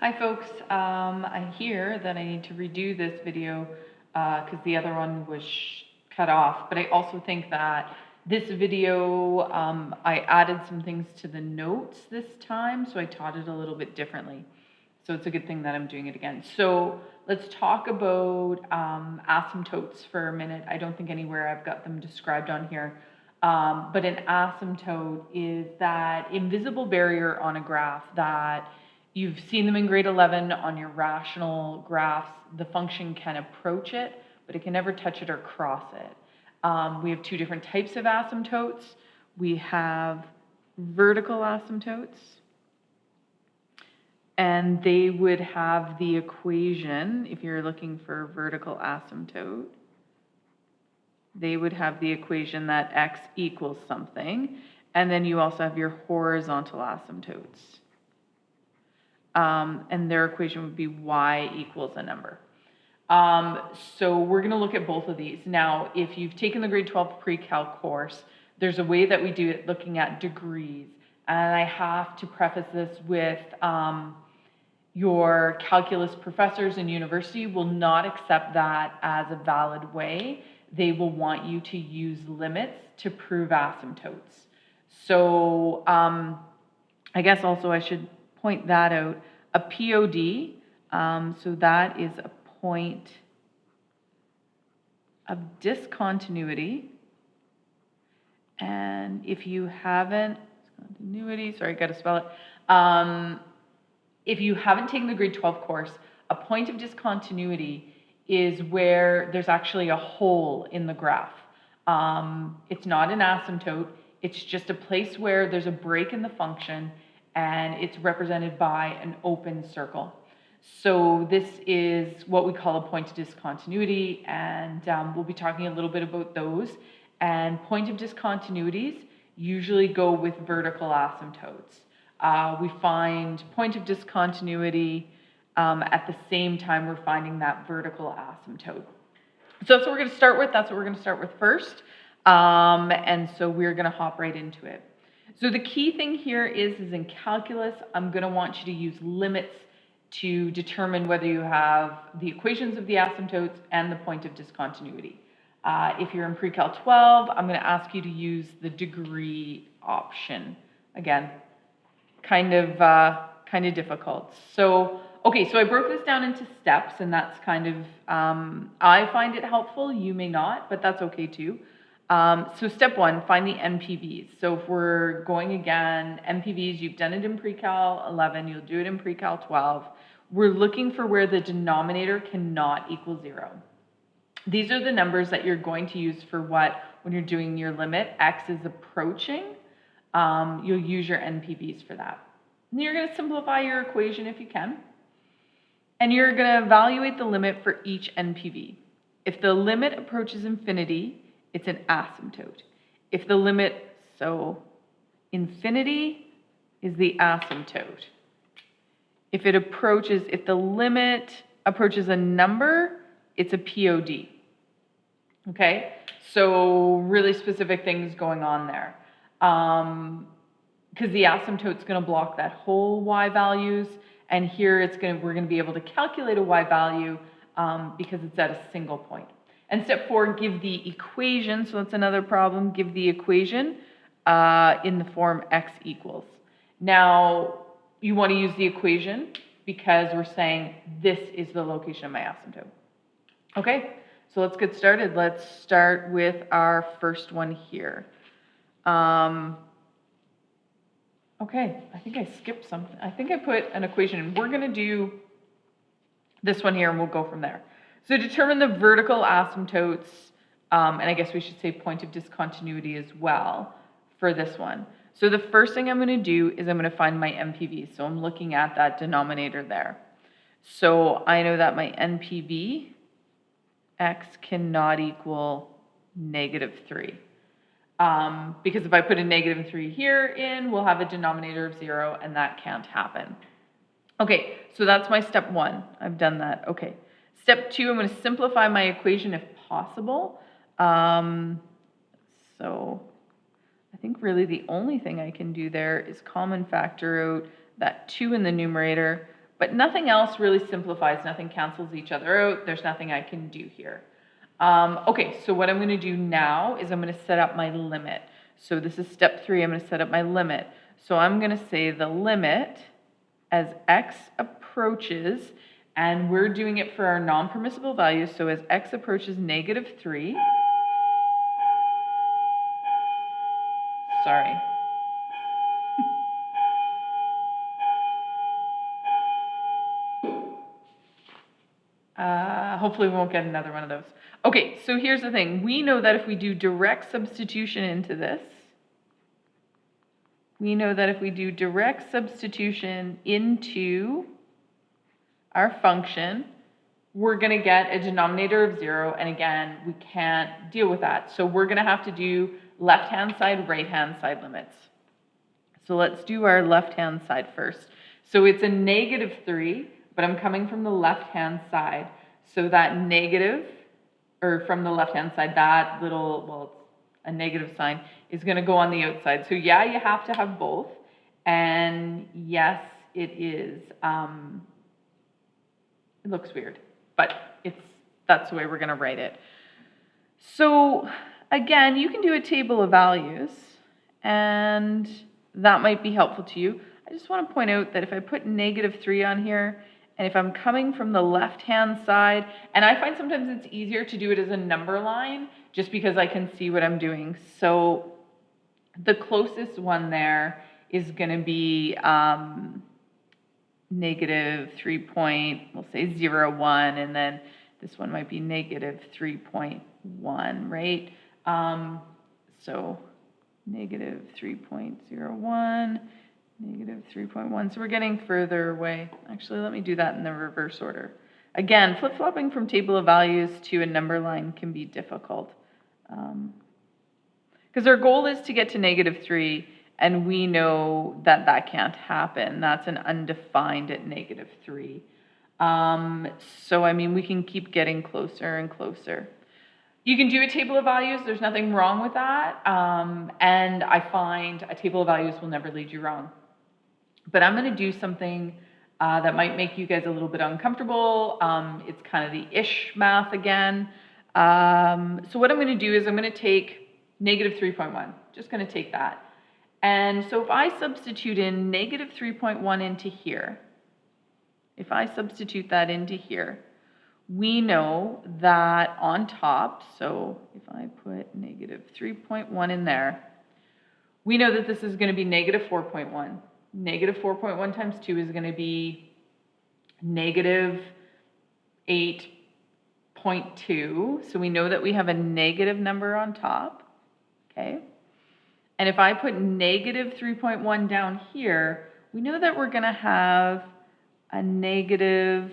Hi folks, I hear that I need to redo this video because the other one was cut off, but I also think that this video, I added some things to the notes this time, so I taught it a little bit differently. So it's a good thing that I'm doing it again. So let's talk about asymptotes for a minute. I don't think anywhere I've got them described on here. But an asymptote is that invisible barrier on a graph that you've seen them in grade 11 on your rational graphs. The function can approach it, but it can never touch it or cross it. We have two different types of asymptotes. We have vertical asymptotes, and they would have the equation, if you're looking for vertical asymptote, they would have the equation that x equals something, and then you also have your horizontal asymptotes. And their equation would be y equals a number. So we're going to look at both of these. Now, if you've taken the grade 12 pre-calc course, there's a way that we do it looking at degrees. And I have to preface this with your calculus professors in university will not accept that as a valid way. They will want you to use limits to prove asymptotes. So I guess also I should point that out. A POD, so that is a point of discontinuity. And if you haven't, discontinuity, sorry, I got to spell it. If you haven't taken the grade 12 course, a point of discontinuity is where there's actually a hole in the graph. It's not an asymptote. It's just a place where there's a break in the function, and it's represented by an open circle. So this is what we call a point of discontinuity, and we'll be talking a little bit about those. And point of discontinuities usually go with vertical asymptotes. We find point of discontinuity at the same time we're finding that vertical asymptote. So that's what we're going to start with. That's what we're going to start with first. And so we're going to hop right into it. So the key thing here is in calculus, I'm going to want you to use limits to determine whether you have the equations of the asymptotes and the point of discontinuity. If you're in pre-cal 12, I'm going to ask you to use the degree option. Again, kind of difficult. So, okay, so I broke this down into steps, and that's kind of, I find it helpful. You may not, but that's okay too. So step one, find the NPVs. So if we're going again, NPVs, you've done it in pre-cal 11, you'll do it in pre-cal 12. We're looking for where the denominator cannot equal 0. These are the numbers that you're going to use for what, when you're doing your limit, x is approaching. You'll use your NPVs for that. And you're going to simplify your equation if you can. And you're going to evaluate the limit for each NPV. If the limit approaches infinity, it's an asymptote. If the limit, so infinity is the asymptote. If the limit approaches a number, it's a POD. Okay? So really specific things going on there. Because the asymptote's going to block that whole y values, and here we're going to be able to calculate a y value because it's at a single point. And step 4, give the equation. So that's another problem. Give the equation in the form x equals. Now, you want to use the equation because we're saying this is the location of my asymptote. Okay, so let's get started. Let's start with our first one here. Okay, I think I skipped something. I think I put an equation in. We're going to do this one here, and we'll go from there. So determine the vertical asymptotes, and I guess we should say point of discontinuity as well for this one. So the first thing I'm going to do is I'm going to find my NPV. So I'm looking at that denominator there. So I know that my NPV, x cannot equal -3. Because if I put a -3 here in, we'll have a denominator of 0, and that can't happen. Okay, so that's my step 1. I've done that. Okay. Step 2, I'm going to simplify my equation if possible. So I think really the only thing I can do there is common factor out that 2 in the numerator, but nothing else really simplifies, nothing cancels each other out, there's nothing I can do here. Okay, so what I'm going to do now is I'm going to set up my limit. So this is step 3, I'm going to set up my limit. So I'm going to say the limit as x approaches, and we're doing it for our non-permissible values, so as x approaches -3, sorry. Hopefully we won't get another one of those. Okay, so here's the thing. We know that if we do direct substitution into this, our function, we're going to get a denominator of 0, and again, we can't deal with that. So we're going to have to do left-hand side, right-hand side limits. So let's do our left-hand side first. So it's a -3, but I'm coming from the left-hand side. So that negative, or from the left-hand side, that little, well, it's a negative sign, is going to go on the outside. So yeah, you have to have both. And yes, it is, it looks weird, but that's the way we're going to write it. So again, you can do a table of values, and that might be helpful to you. I just want to point out that if I put -3 on here, and if I'm coming from the left-hand side, and I find sometimes it's easier to do it as a number line, just because I can see what I'm doing. So the closest one there is going to be -3 we'll say 0.1, and then this one might be -3.1, right? So -3.01, -3.1. So we're getting further away. Actually, let me do that in the reverse order. Again, flip-flopping from table of values to a number line can be difficult. Because our goal is to get to -3, and we know that that can't happen. That's an undefined at -3. So, I mean, we can keep getting closer and closer. You can do a table of values. There's nothing wrong with that. And I find a table of values will never lead you wrong. But I'm going to do something that might make you guys a little bit uncomfortable. It's kind of the ish math again. So what I'm going to do is I'm going to take -3.1. Just going to take that. And so if I substitute in -3.1 into here, if I substitute that into here, we know that on top, so if I put -3.1 in there, we know that this is going to be -4.1. -4.1 times 2 is going to be -8.2. So we know that we have a negative number on top, okay? And if I put -3.1 down here, we know that we're going to have a negative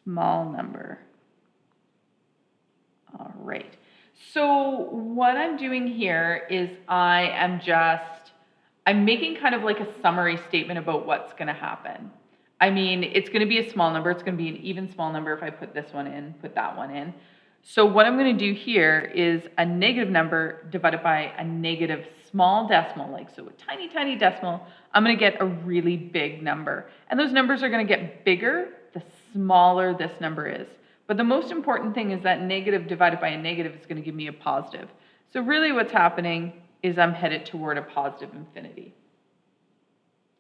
small number. All right. So what I'm doing here is I'm making kind of like a summary statement about what's going to happen. I mean, it's going to be a small number. It's going to be an even small number if I put this one in, put that one in. So what I'm going to do here is a negative number divided by a negative small decimal, like so a tiny, tiny decimal. I'm going to get a really big number. And those numbers are going to get bigger the smaller this number is. But the most important thing is that negative divided by a negative is going to give me a positive. So really what's happening is I'm headed toward a positive infinity.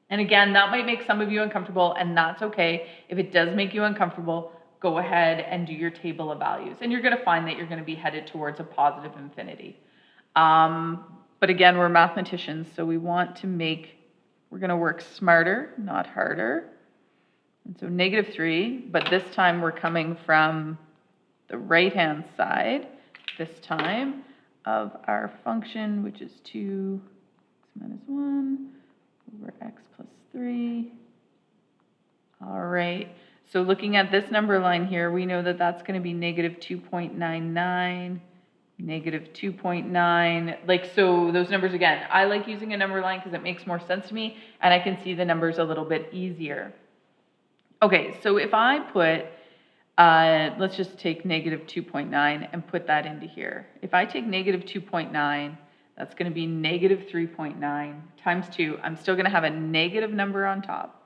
And again, that might make some of you uncomfortable, and that's okay. If it does make you uncomfortable, go ahead and do your table of values. And you're going to find that you're going to be headed towards a positive infinity. But again, we're mathematicians, so we're going to work smarter, not harder. And so -3, but this time we're coming from the right-hand side, this time, of our function, which is 2x minus 1 over x plus 3. All right, so looking at this number line here, we know that that's going to be -2.99, -2.9. Like, so those numbers, again, I like using a number line because it makes more sense to me, and I can see the numbers a little bit easier. Okay, so if I put, let's just take -2.9 and put that into here. If I take -2.9, that's going to be -3.9 times 2. I'm still going to have a negative number on top.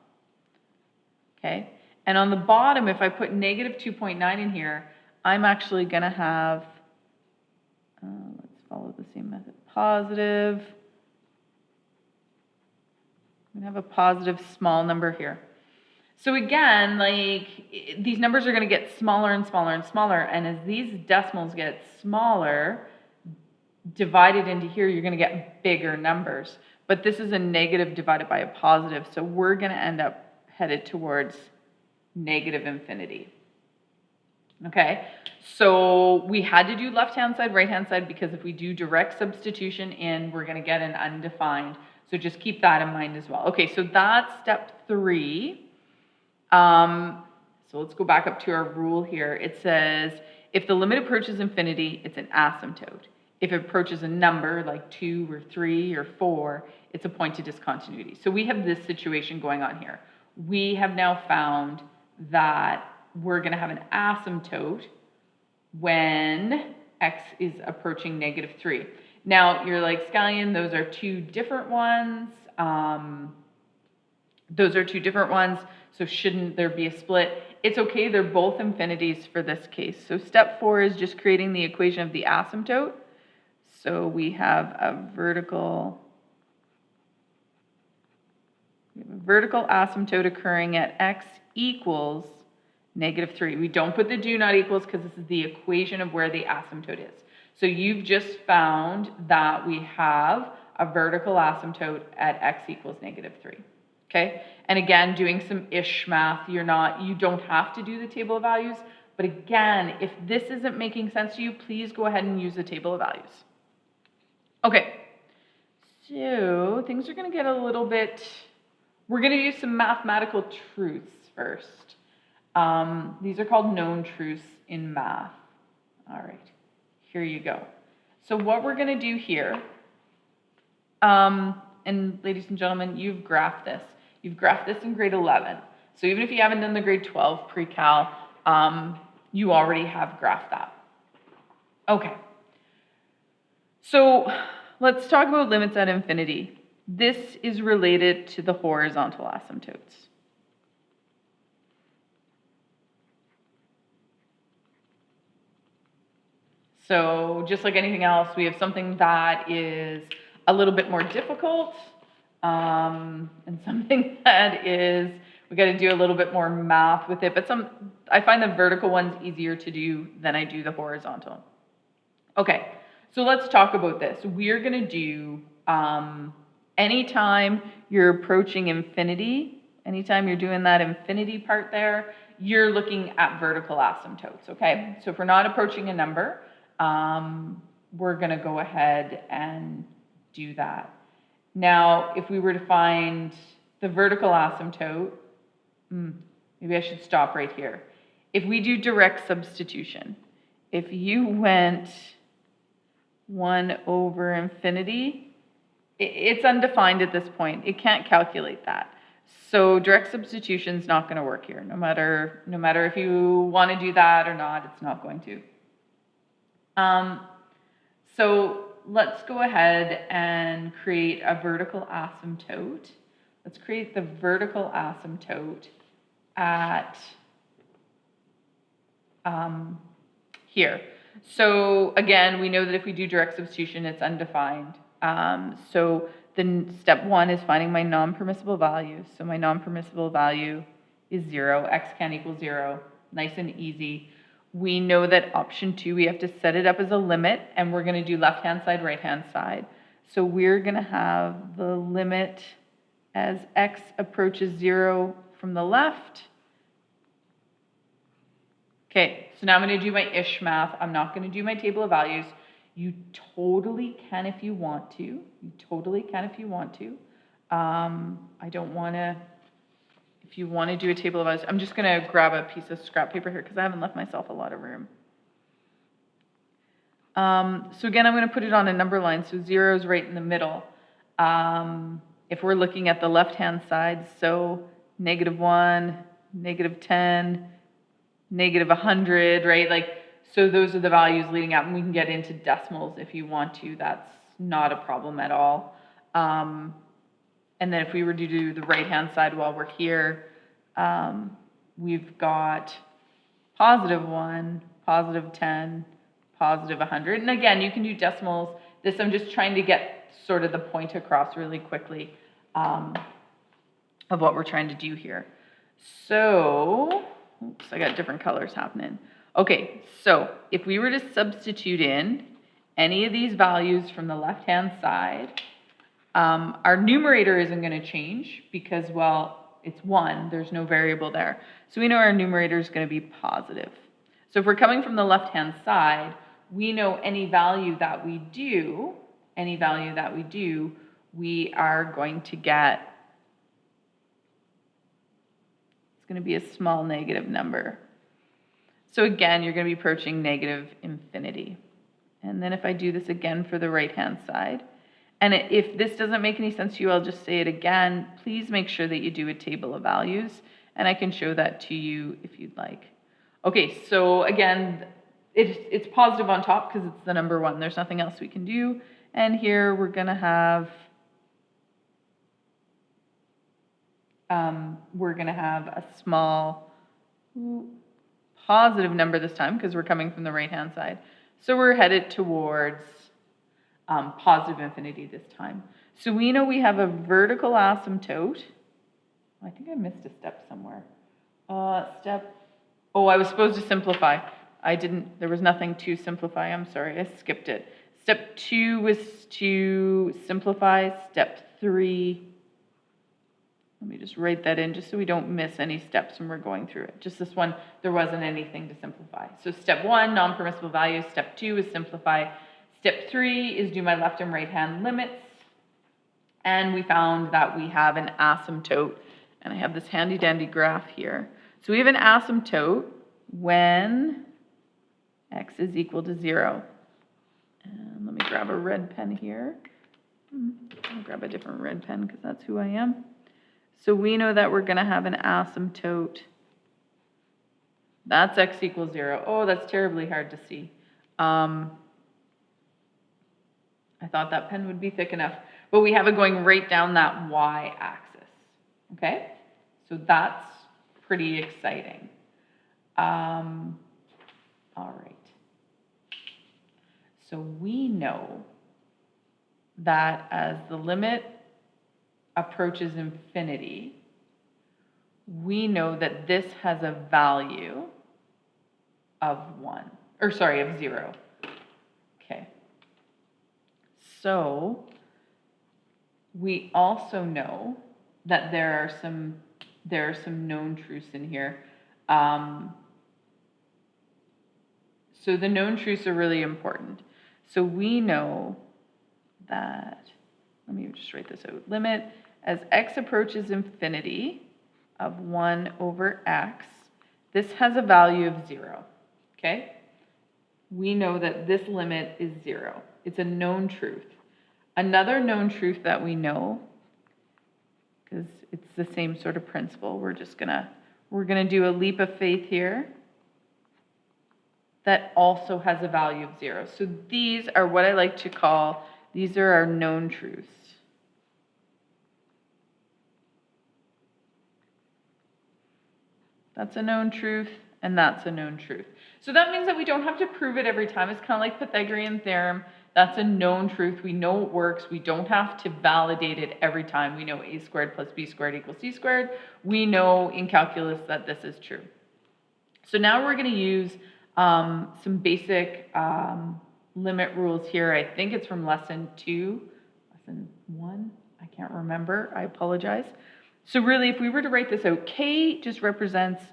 okay? And on the bottom, if I put negative 2.9 in here, I'm actually going to have, let's follow the same method, positive. I'm going to have a positive small number here. So again, like these numbers are going to get smaller and smaller and smaller. And as these decimals get smaller, divided into here, you're going to get bigger numbers. But this is a negative divided by a positive. So we're going to end up headed towards negative infinity. Okay, so we had to do left-hand side, right-hand side, because if we do direct substitution in, we're going to get an undefined. So just keep that in mind as well. Okay, so that's step 3. So let's go back up to our rule here. It says, if the limit approaches infinity, it's an asymptote. If it approaches a number like 2 or 3 or 4, it's a point of discontinuity. So we have this situation going on here. We have now found that we're going to have an asymptote when x is approaching negative 3. Now, you're like, Scallion, those are 2 different ones. So shouldn't there be a split? It's okay, they're both infinities for this case. So step 4 is just creating the equation of the asymptote. So we have a vertical asymptote occurring at x equals negative 3. We don't put the do not equals because this is the equation of where the asymptote is. So you've just found that we have a vertical asymptote at x equals negative 3. Okay? And again, doing some ish math, you don't have to do the table of values. But again, if this isn't making sense to you, please go ahead and use the table of values. Okay. So things are going to get a little bit, we're going to do some mathematical truths first. These are called known truths in math. All right, here you go. So what we're going to do here, and ladies and gentlemen, you've graphed this. You've graphed this in grade 11. So even if you haven't done the grade 12 pre-cal, you already have graphed that. Okay. So let's talk about limits at infinity. This is related to the horizontal asymptotes. So just like anything else, we have something that is a little bit more difficult, and something that is, we got to do a little bit more math with it, but I find the vertical ones easier to do than I do the horizontal. Okay, so let's talk about this. We're going to do, anytime you're approaching infinity, anytime you're doing that infinity part there, you're looking at vertical asymptotes, okay? So if we're not approaching a number, we're going to go ahead and do that. Now, if we were to find the vertical asymptote, maybe I should stop right here. If we do direct substitution, if you went 1 over infinity, it's undefined at this point. It can't calculate that. So direct substitution is not going to work here. No matter if you want to do that or not, it's not going to. So let's go ahead and create a vertical asymptote. Let's create the vertical asymptote at here. So again, we know that if we do direct substitution, it's undefined. So the step 1 is finding my non-permissible value. So my non-permissible value is 0. X can equal 0. Nice and easy. We know that option 2, we have to set it up as a limit, and we're going to do left-hand side, right-hand side. So we're going to have the limit as x approaches 0 from the left. Okay, so now I'm going to do my ish math. I'm not going to do my table of values. You totally can if you want to. You totally can if you want to. I don't want to. If you want to do a table of values, I'm just going to grab a piece of scrap paper here because I haven't left myself a lot of room. So again, I'm going to put it on a number line. So 0 is right in the middle. If we're looking at the left-hand side, so -1, -10, -100, right? Like, so those are the values leading up, and we can get into decimals if you want to. That's not a problem at all. And then if we were to do the right-hand side while we're here, We've got +1, +10, +100. And again, you can do decimals. This, I'm just trying to get sort of the point across really quickly of what we're trying to do here. So, oops, I got different colors happening. Okay, so if we were to substitute in any of these values from the left-hand side, our numerator isn't going to change because, well, it's 1. There's no variable there. So we know our numerator is going to be positive. So if we're coming from the left-hand side, we know any value that we do, we are going to get, it's going to be a small negative number. So again, you're going to be approaching negative infinity. And then if I do this again for the right-hand side, and if this doesn't make any sense to you, I'll just say it again. Please make sure that you do a table of values, and I can show that to you if you'd like. Okay, so again, it's positive on top because it's the number 1. There's nothing else we can do. And here we're going to have a small positive number this time because we're coming from the right-hand side. So we're headed towards positive infinity this time. So we know we have a vertical asymptote. I think I missed a step somewhere. Oh, I was supposed to simplify. I didn't, there was nothing to simplify. I'm sorry, I skipped it. Step 2 was to simplify. Step 3, let me just write that in just so we don't miss any steps when we're going through it. Just this one, there wasn't anything to simplify. So step 1, non-permissible values. Step 2 is simplify. Step 3 is do my left and right hand limits. And we found that we have an asymptote. And I have this handy dandy graph here. So we have an asymptote when x is equal to 0. And let me grab a red pen here. I'll grab a different red pen because that's who I am. So we know that we're going to have an asymptote. That's x equals 0. Oh, that's terribly hard to see. I thought that pen would be thick enough. But we have it going right down that y-axis. Okay? So that's pretty exciting. All right. So we know that as the limit approaches infinity, we know that this has a value of 0. Okay. So we also know that there are some known truths in here. So the known truths are really important. So we know that, let me just write this out, limit as x approaches infinity of 1 over x, this has a value of 0, okay? We know that this limit is 0. It's a known truth. Another known truth that we know, because it's the same sort of principle, we're gonna do a leap of faith here, that also has a value of 0. So these are what I like to call, these are our known truths. That's a known truth, and that's a known truth. So that means that we don't have to prove it every time. It's kind of like Pythagorean theorem. That's a known truth. We know it works. We don't have to validate it every time. We know a squared plus b squared equals c squared. We know in calculus that this is true. So now we're going to use some basic limit rules here. I think it's from lesson 2, lesson 1. I can't remember. I apologize. So really, if we were to write this out, k just represents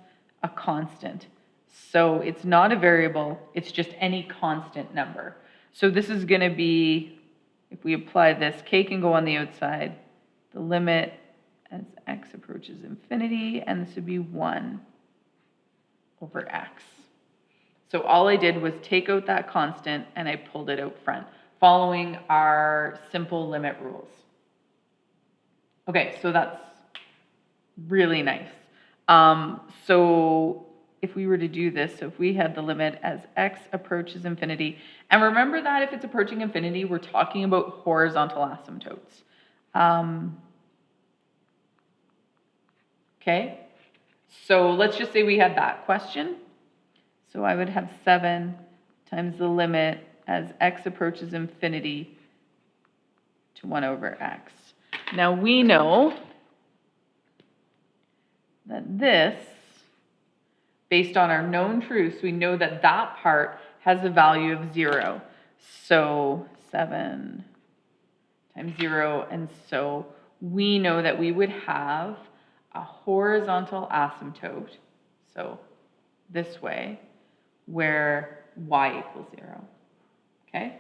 a constant. So it's not a variable. It's just any constant number. So this is going to be, if we apply this, k can go on the outside. The limit as x approaches infinity, and this would be 1 over x. So all I did was take out that constant and I pulled it out front, following our simple limit rules. Okay, so that's really nice. So if we were to do this, so if we had the limit as x approaches infinity, and remember that if it's approaching infinity, we're talking about horizontal asymptotes. Okay, So let's just say we had that question. So I would have 7 times the limit as x approaches infinity to 1 over x. Now we know that this, based on our known truths, we know that that part has a value of 0. So 7 times 0, and so we know that we would have a horizontal asymptote, so this way, where y equals 0. Okay?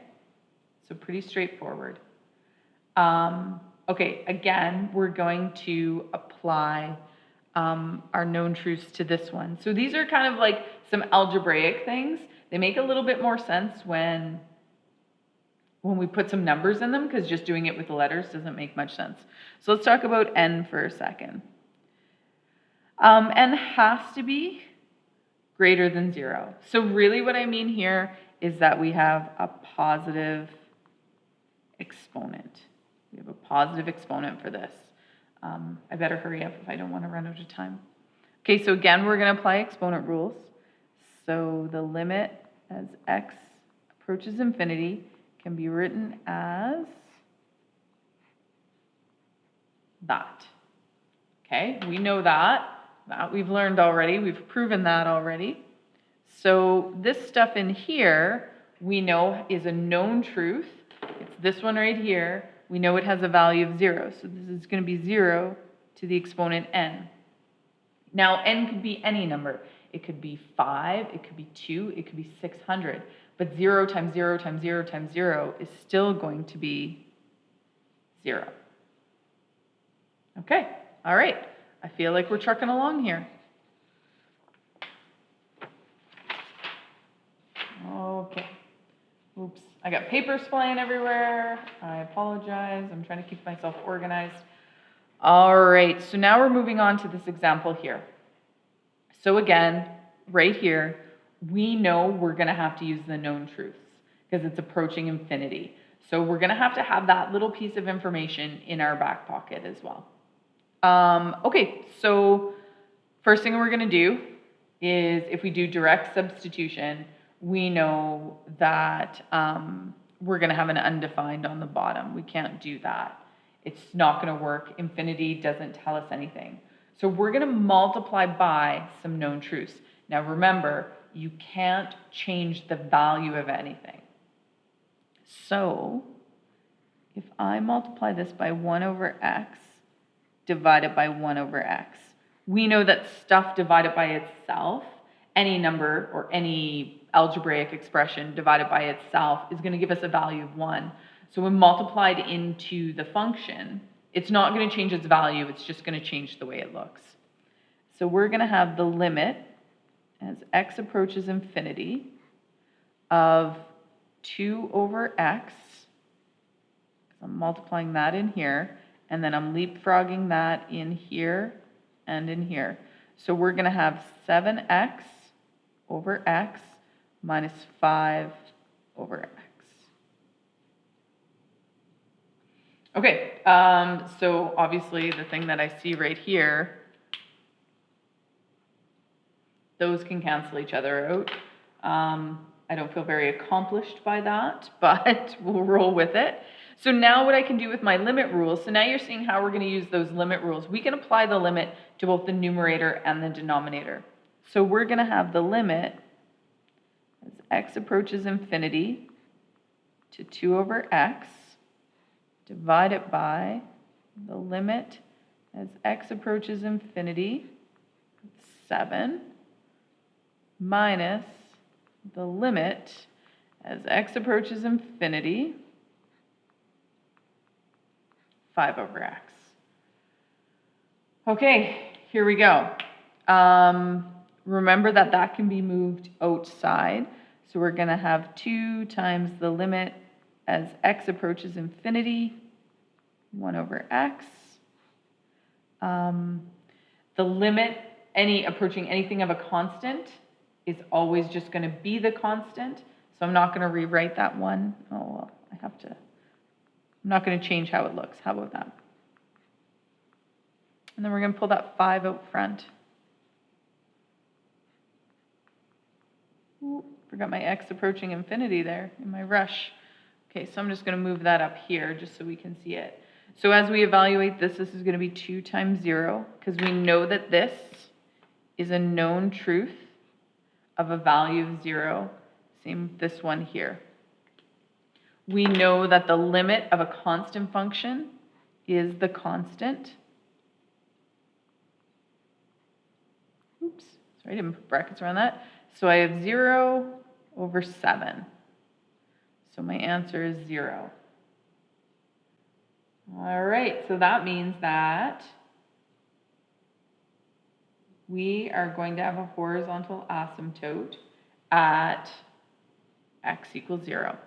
So pretty straightforward. Okay, again, we're going to apply our known truths to this one. So these are kind of like some algebraic things. They make a little bit more sense when we put some numbers in them, because just doing it with the letters doesn't make much sense. So let's talk about n for a second. N has to be greater than 0. So really what I mean here is that we have a positive exponent. We have a positive exponent for this. I better hurry up if I don't want to run out of time. Okay, so again, we're going to apply exponent rules. So the limit as x approaches infinity can be written as that. Okay, we know that. That we've learned already. We've proven that already. So this stuff in here, we know is a known truth. It's this one right here. We know it has a value of 0. So this is going to be 0 to the exponent n. Now, n could be any number. It could be 5, it could be 2, it could be 600. But 0 times 0 times 0 times 0 is still going to be 0. Okay, all right. I feel like we're trucking along here. Okay. Oops, I got papers flying everywhere. I apologize. I'm trying to keep myself organized. All right, so now we're moving on to this example here. So again, right here, we know we're going to have to use the known truths because it's approaching infinity. So we're going to have that little piece of information in our back pocket as well. Okay, so first thing we're going to do is if we do direct substitution, we know that we're going to have an undefined on the bottom. We can't do that. It's not going to work. Infinity doesn't tell us anything. So we're going to multiply by some known truths. Now remember, you can't change the value of anything. So if I multiply this by 1 over x divided by 1 over x, we know that stuff divided by itself, any number or any algebraic expression divided by itself, is going to give us a value of 1. So when multiplied into the function, it's not going to change its value, it's just going to change the way it looks. So we're going to have the limit as x approaches infinity of 2 over x. I'm multiplying that in here, and then I'm leapfrogging that in here and in here. So we're going to have 7x over x minus 5 over x. Okay, so obviously the thing that I see right here, those can cancel each other out. I don't feel very accomplished by that, but we'll roll with it. So now what I can do with my limit rules, so now you're seeing how we're going to use those limit rules. We can apply the limit to both the numerator and the denominator. So we're going to have the limit as x approaches infinity to 2 over x divided by the limit as x approaches infinity, 7, minus the limit as x approaches infinity, 5 over x. Okay, here we go. Remember that can be moved outside. So we're going to have 2 times the limit as x approaches infinity, 1 over x. The limit, approaching anything of a constant, is always just going to be the constant. So I'm not going to rewrite that one. Oh, well, I'm not going to change how it looks. How about that? And then we're going to pull that 5 out front. forgot my x approaching infinity there in my rush. Okay, so I'm just going to move that up here just so we can see it. So as we evaluate this, this is going to be 2 times 0, because we know that this is a known truth of a value of 0. Same with this one here. We know that the limit of a constant function is the constant. Oops, sorry, I didn't put brackets around that. So I have 0 over 7. So my answer is 0. All right, so that means that we are going to have a horizontal asymptote at x equals 0.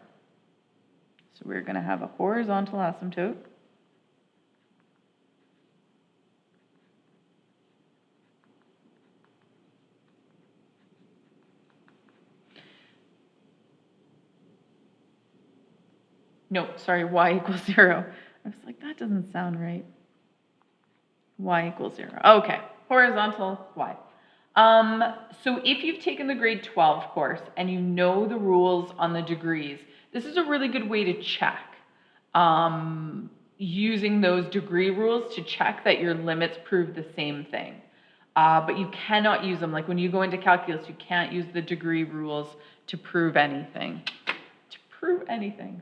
So we're going to have a horizontal asymptote no, sorry, y equals 0. I was like, that doesn't sound right. Y equals 0. Okay, horizontal y. So if you've taken the grade 12 course and you know the rules on the degrees, this is a really good way to check. Using those degree rules to check that your limits prove the same thing. But you cannot use them. Like when you go into calculus, you can't use the degree rules to prove anything. To prove anything.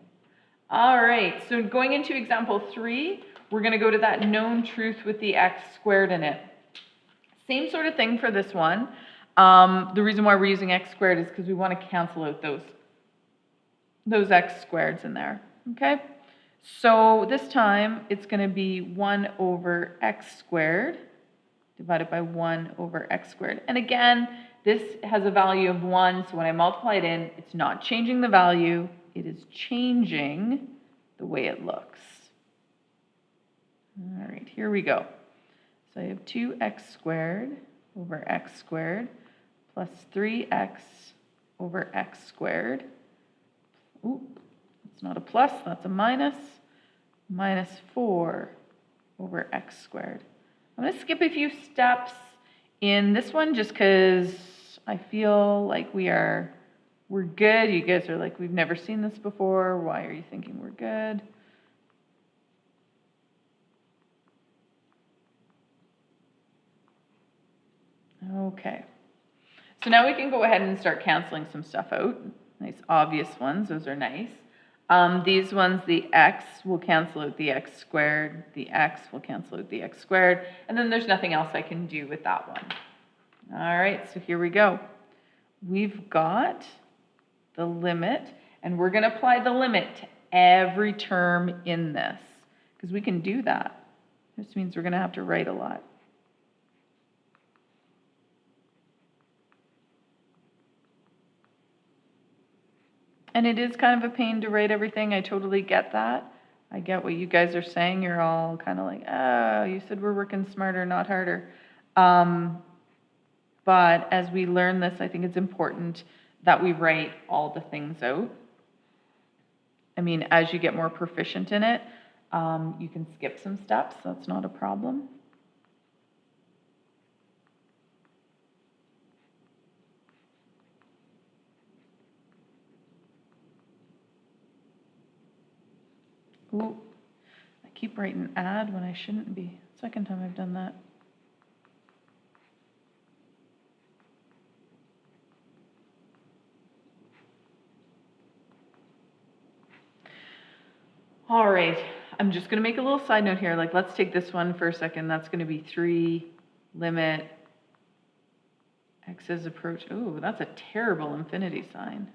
All right, so going into example 3, we're going to go to that known truth with the x squared in it. Same sort of thing for this one. The reason why we're using x squared is because we want to cancel out those x squareds in there, okay? So this time, it's going to be 1 over x squared divided by 1 over x squared. And again, this has a value of 1, so when I multiply it in, it's not changing the value. It is changing the way it looks. All right, here we go. So I have 2x squared over x squared plus 3x over x squared. Ooh, it's not a plus, that's a minus. Minus 4 over x squared. I'm going to skip a few steps in this one just because I feel like we're good. You guys are like, we've never seen this before. Why are you thinking we're good? Okay. So now we can go ahead and start canceling some stuff out. Nice obvious ones. Those are nice. These ones, the x will cancel out the x squared. The x will cancel out the x squared. And then there's nothing else I can do with that one. All right, so here we go. We've got the limit, and we're going to apply the limit to every term in this, because we can do that. This means we're going to have to write a lot. And it is kind of a pain to write everything. I totally get that. I get what you guys are saying. You're all kind of like, oh, you said we're working smarter, not harder. But as we learn this, I think it's important that we write all the things out. I mean, as you get more proficient in it, you can skip some steps. That's not a problem. Ooh, I keep writing add when I shouldn't be. Second time I've done that. All right, I'm just going to make a little side note here. Like, let's take this one for a second. That's going to be 3 limit x's approach. Oh, that's a terrible infinity sign.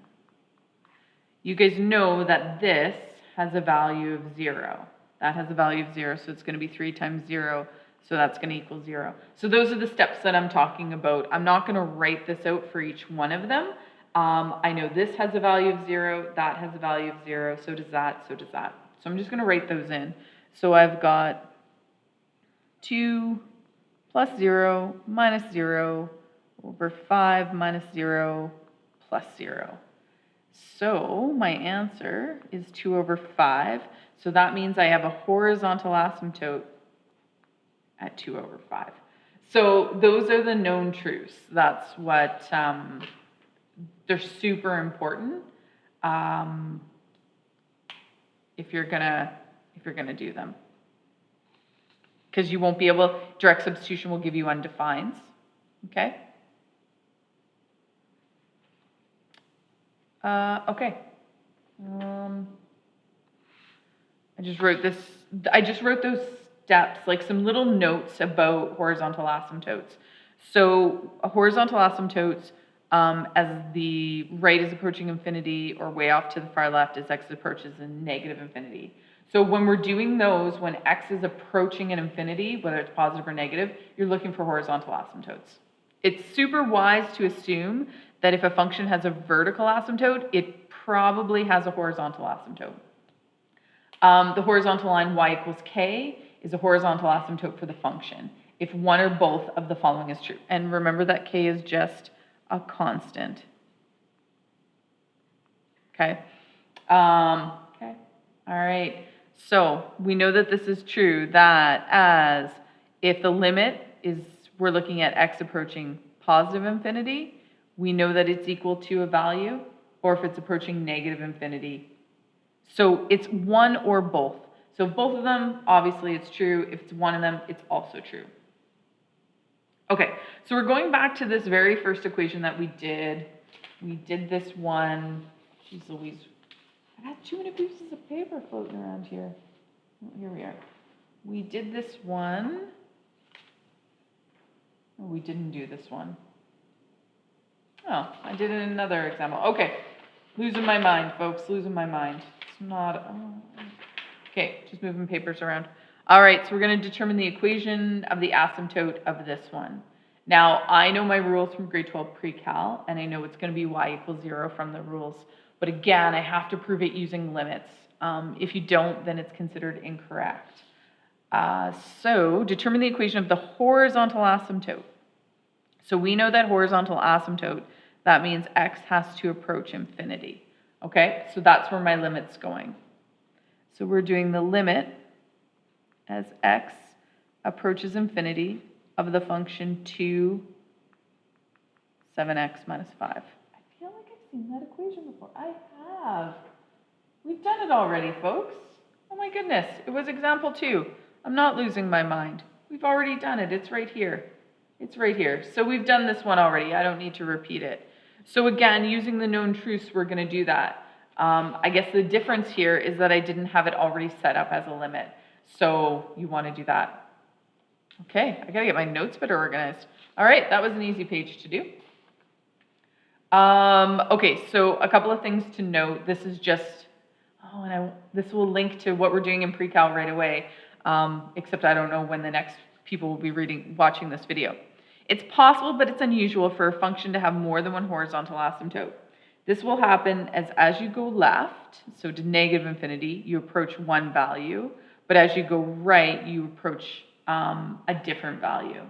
You guys know that this has a value of 0. That has a value of 0, so it's going to be 3 times 0, so that's going to equal 0. So those are the steps that I'm talking about. I'm not going to write this out for each one of them. I know this has a value of 0, that has a value of 0, so does that, so does that. So I'm just going to write those in. So I've got 2 plus 0 minus 0 over 5 minus 0 plus 0. So my answer is 2 over 5. So that means I have a horizontal asymptote at 2 over 5. So those are the known truths. That's what they're super important if you're gonna do them, because you won't be able, direct substitution will give you undefines. Okay. Okay. I just wrote those steps, like some little notes about horizontal asymptotes. So horizontal asymptotes, as the right is approaching infinity or way off to the far left as x approaches in negative infinity. So when we're doing those, when x is approaching an infinity, whether it's positive or negative, you're looking for horizontal asymptotes. It's super wise to assume that if a function has a vertical asymptote, it probably has a horizontal asymptote. The horizontal line y equals k is a horizontal asymptote for the function if one or both of the following is true. And remember that k is just a constant. Okay. Okay. All right. So we know that this is true, that as if the limit is, we're looking at x approaching positive infinity, we know that it's equal to a value, or if it's approaching negative infinity. So it's one or both. So both of them, obviously it's true. If it's one of them, it's also true. Okay, so we're going back to this very first equation that we did. We did this one. Jeez Louise, I've had too many pieces of paper floating around here. Oh, here we are. We did this one. Oh, we didn't do this one. Oh, I did another example. Okay, losing my mind, folks, losing my mind. It's not, okay, just moving papers around. All right, so we're going to determine the equation of the asymptote of this one. Now, I know my rules from grade 12 pre-cal, and I know it's going to be y equals 0 from the rules. But again, I have to prove it using limits. If you don't, then it's considered incorrect. So determine the equation of the horizontal asymptote. So we know that horizontal asymptote, that means x has to approach infinity. Okay, so that's where my limit's going. So we're doing the limit as x approaches infinity of the function 2, 7x minus 5. I feel like I've seen that equation before. I have. We've done it already, folks. Oh my goodness, it was example 2. I'm not losing my mind. We've already done it. It's right here. It's right here. So we've done this one already. I don't need to repeat it. So again, using the known truths, we're going to do that. I guess the difference here is that I didn't have it already set up as a limit. So you want to do that. Okay, I got to get my notes better organized. All right, that was an easy page to do. Okay, so a couple of things to note. This is just, this will link to what we're doing in pre-cal right away, except I don't know when the next people will be watching this video. It's possible, but it's unusual for a function to have more than one horizontal asymptote. This will happen as you go left, so to negative infinity, you approach one value, but as you go right, you approach a different value.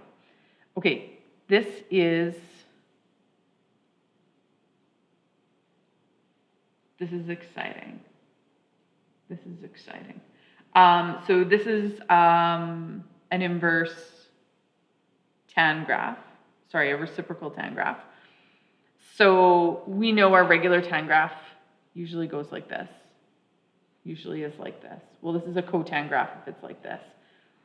Okay, this is exciting. This is exciting. So this is an inverse tan graph, sorry, a reciprocal tan graph. So we know our regular tan graph usually goes like this, usually is like this. Well, this is a cotan graph if it's like this.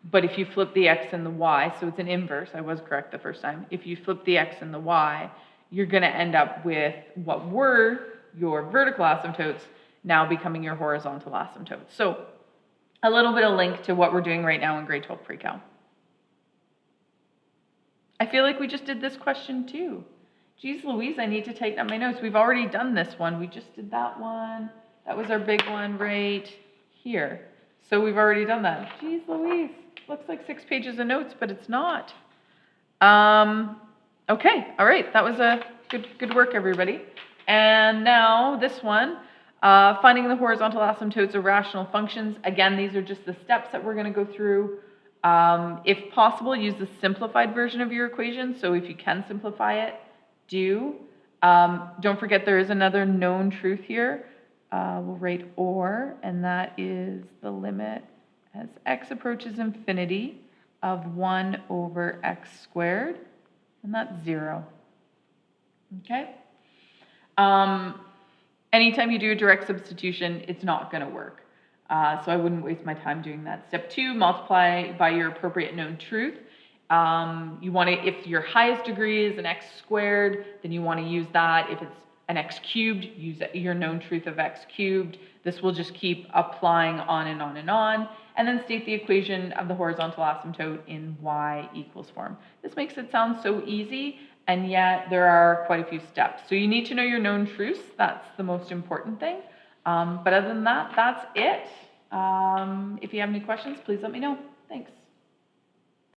But if you flip the x and the y, so it's an inverse, I was correct the first time. If you flip the x and the y, you're going to end up with what were your vertical asymptotes now becoming your horizontal asymptotes. So a little bit of link to what we're doing right now in grade 12 pre-cal. I feel like we just did this question too. Geez Louise, I need to tighten up my notes. We've already done this one. We just did that one. That was our big one right here. So we've already done that. Geez Louise, looks like 6 pages of notes, but it's not. Okay, all right. That was a good work, everybody. And now this one, finding the horizontal asymptotes of rational functions. Again, these are just the steps that we're going to go through. If possible, use the simplified version of your equation. So if you can simplify it, do. Don't forget there is another known truth here. We'll write or, and that is the limit as x approaches infinity of 1 over x squared, and that's 0. Okay? Anytime you do a direct substitution, it's not going to work. So I wouldn't waste my time doing that. Step 2, multiply by your appropriate known truth. You want to, if your highest degree is an x squared, then you want to use that. If it's an x cubed, use your known truth of x cubed. This will just keep applying on and on and on. And then state the equation of the horizontal asymptote in y equals form. This makes it sound so easy, and yet there are quite a few steps. So you need to know your known truths. That's the most important thing. But other than that, that's it. If you have any questions, please let me know. Thanks.